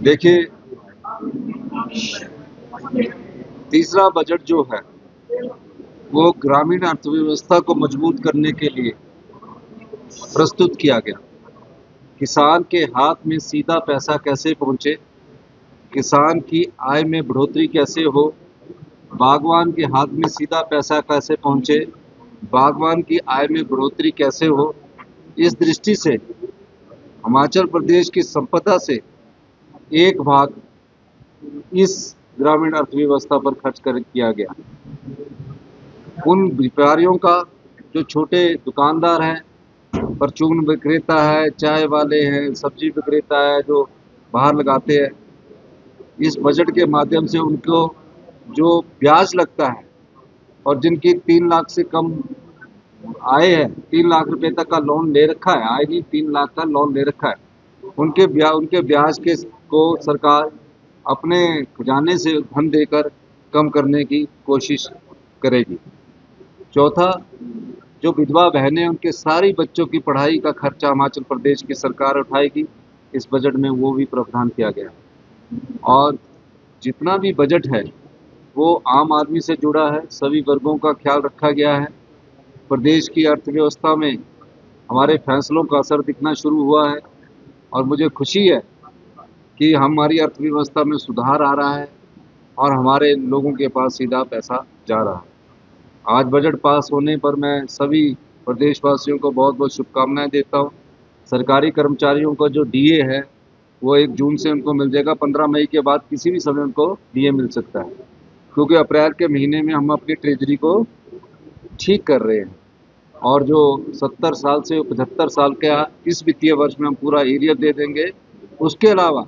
देखिए, तीसरा बजट जो है वो ग्रामीण अर्थव्यवस्था को मजबूत करने के लिए प्रस्तुत किया गया। किसान के हाथ में सीधा पैसा कैसे पहुंचे, किसान की आय में बढ़ोतरी कैसे हो, बागवान के हाथ में सीधा पैसा कैसे पहुंचे, बागवान की आय में बढ़ोतरी कैसे हो, इस दृष्टि से हिमाचल प्रदेश की संपदा से एक भाग इस ग्रामीण अर्थव्यवस्था पर खर्च कर किया गया। उन व्यापारियों का, जो छोटे दुकानदार हैं, परचून विक्रेता है, चाय वाले हैं, सब्जी विक्रेता है, जो बाहर लगाते हैं, इस बजट के माध्यम से उनको जो ब्याज लगता है और जिनकी 3 लाख से कम आय है, 3 लाख रुपए तक का लोन ले रखा है, आय नहीं 3 लाख का लोन ले रखा है, उनके ब्याज के को सरकार अपने खजाने से धन देकर कम करने की कोशिश करेगी। चौथा, जो विधवा बहनें, उनके सारी बच्चों की पढ़ाई का खर्चा हिमाचल प्रदेश की सरकार उठाएगी। इस बजट में वो भी प्रावधान किया गया है। और जितना भी बजट है वो आम आदमी से जुड़ा है, सभी वर्गों का ख्याल रखा गया है। प्रदेश की अर्थव्यवस्था में हमारे फैसलों का असर दिखना शुरू हुआ है और मुझे खुशी है कि हमारी अर्थव्यवस्था में सुधार आ रहा है और हमारे लोगों के पास सीधा पैसा जा रहा है। आज बजट पास होने पर मैं सभी प्रदेशवासियों को बहुत बहुत शुभकामनाएं देता हूं। सरकारी कर्मचारियों का जो डीए है वो 1 जून से उनको मिल जाएगा। 15 मई के बाद किसी भी समय उनको डीए मिल सकता है, क्योंकि अप्रैल के महीने में हम अपनी ट्रेजरी को ठीक कर रहे हैं। और जो 70 साल से 75 साल का इस वित्तीय वर्ष में हम पूरा एरियर दे देंगे। उसके अलावा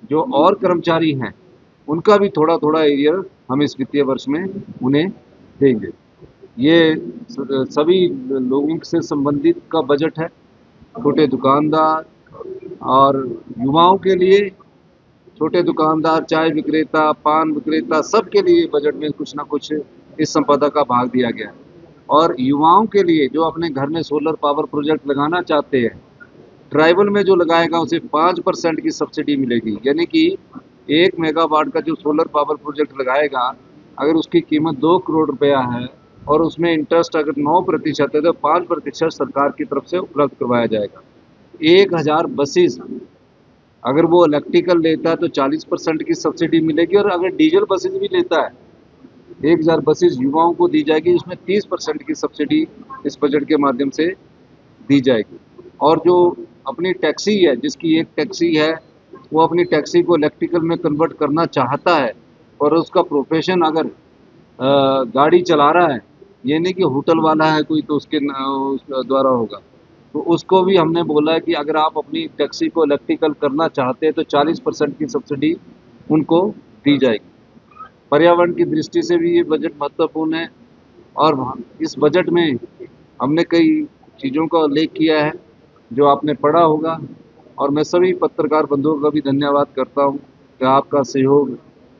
जो और कर्मचारी हैं उनका भी थोड़ा थोड़ा एरियर हम इस वित्तीय वर्ष में उन्हें देंगे। ये सभी लोगों से संबंधित का बजट है। छोटे दुकानदार और युवाओं के लिए, छोटे दुकानदार, चाय विक्रेता, पान विक्रेता, सबके लिए बजट में कुछ ना कुछ इस संपदा का भाग दिया गया है। और युवाओं के लिए जो अपने घर में सोलर पावर प्रोजेक्ट लगाना चाहते हैं, ट्राइबल में जो लगाएगा उसे 5% की सब्सिडी मिलेगी। यानी कि 1 मेगावाट का जो सोलर पावर प्रोजेक्ट लगाएगा, अगर उसकी कीमत 2 करोड़ रुपया है और उसमें इंटरेस्ट अगर 9% है तो 5% सरकार की तरफ से उपलब्ध करवाया जाएगा। 1000 बसेस अगर वो इलेक्ट्रिकल लेता है तो 40% की सब्सिडी मिलेगी, और अगर डीजल बसेस भी लेता है 1000 बसेस युवाओं को दी जाएगी, जिसमें 30% की सब्सिडी इस बजट के माध्यम से दी जाएगी। और जो अपनी टैक्सी है, जिसकी एक टैक्सी है, वो अपनी टैक्सी को इलेक्ट्रिकल में कन्वर्ट करना चाहता है और उसका प्रोफेशन अगर गाड़ी चला रहा है, ये नहीं कि होटल वाला है कोई तो उसके द्वारा होगा, तो उसको भी हमने बोला है कि अगर आप अपनी टैक्सी को इलेक्ट्रिकल करना चाहते हैं तो 40% की सब्सिडी उनको दी जाएगी। पर्यावरण की दृष्टि से भी ये बजट महत्वपूर्ण है और इस बजट में हमने कई चीज़ों का उल्लेख किया है जो आपने पढ़ा होगा। और मैं सभी पत्रकार बंधुओं का भी धन्यवाद करता हूँ कि आपका सहयोग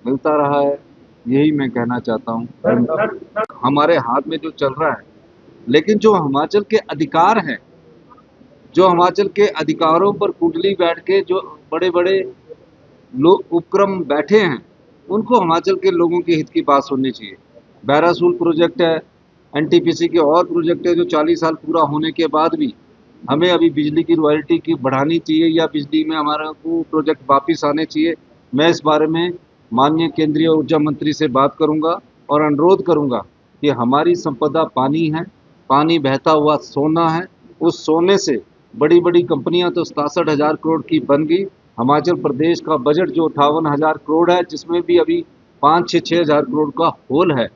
मिलता रहा है, यही मैं कहना चाहता हूँ। हमारे हाथ में जो चल रहा है, लेकिन जो हिमाचल के अधिकार हैं, जो हिमाचल के अधिकारों पर कुंडली बैठ के जो बड़े बड़े लोग उपक्रम बैठे हैं, उनको हिमाचल के लोगों के हित की बात सुननी चाहिए। बैरासूल प्रोजेक्ट है, एनटीपीसी के और प्रोजेक्ट है जो 40 साल पूरा होने के बाद भी हमें अभी बिजली की रॉयल्टी की बढ़ानी चाहिए या बिजली में हमारा वो प्रोजेक्ट वापस आने चाहिए। मैं इस बारे में माननीय केंद्रीय ऊर्जा मंत्री से बात करूंगा और अनुरोध करूंगा कि हमारी संपदा पानी है, पानी बहता हुआ सोना है। उस सोने से बड़ी बड़ी कंपनियां तो 67,000 करोड़ की बन गई। हिमाचल प्रदेश का बजट जो 58,000 करोड़ है, जिसमें भी अभी 5-6 हज़ार करोड़ का होल है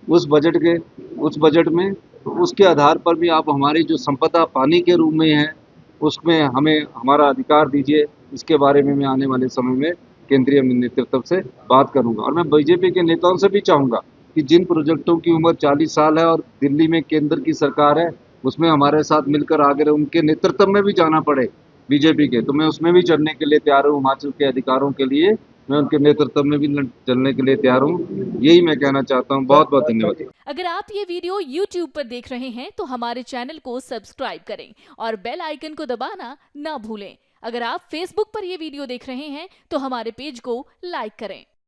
उस बजट में, तो उसके आधार पर भी आप हमारी जो संपदा पानी के रूप में है उसमें हमें हमारा अधिकार दीजिए। इसके बारे में मैं आने वाले समय में केंद्रीय नेतृत्व से बात करूंगा। और मैं बीजेपी के नेताओं से भी चाहूँगा कि जिन प्रोजेक्टों की उम्र 40 साल है और दिल्ली में केंद्र की सरकार है, उसमें हमारे साथ मिलकर अगर उनके नेतृत्व में भी जाना पड़े बीजेपी के, तो मैं उसमें भी चलने के लिए तैयार हूँ। हिमाचल के अधिकारों के लिए मैं उनके नेतृत्व में भी चलने के लिए तैयार हूँ। यही मैं कहना चाहता हूँ। बहुत बहुत धन्यवाद। अगर आप ये वीडियो YouTube पर देख रहे हैं तो हमारे चैनल को सब्सक्राइब करें और बेल आइकन को दबाना ना भूलें। अगर आप Facebook पर ये वीडियो देख रहे हैं तो हमारे पेज को लाइक करें।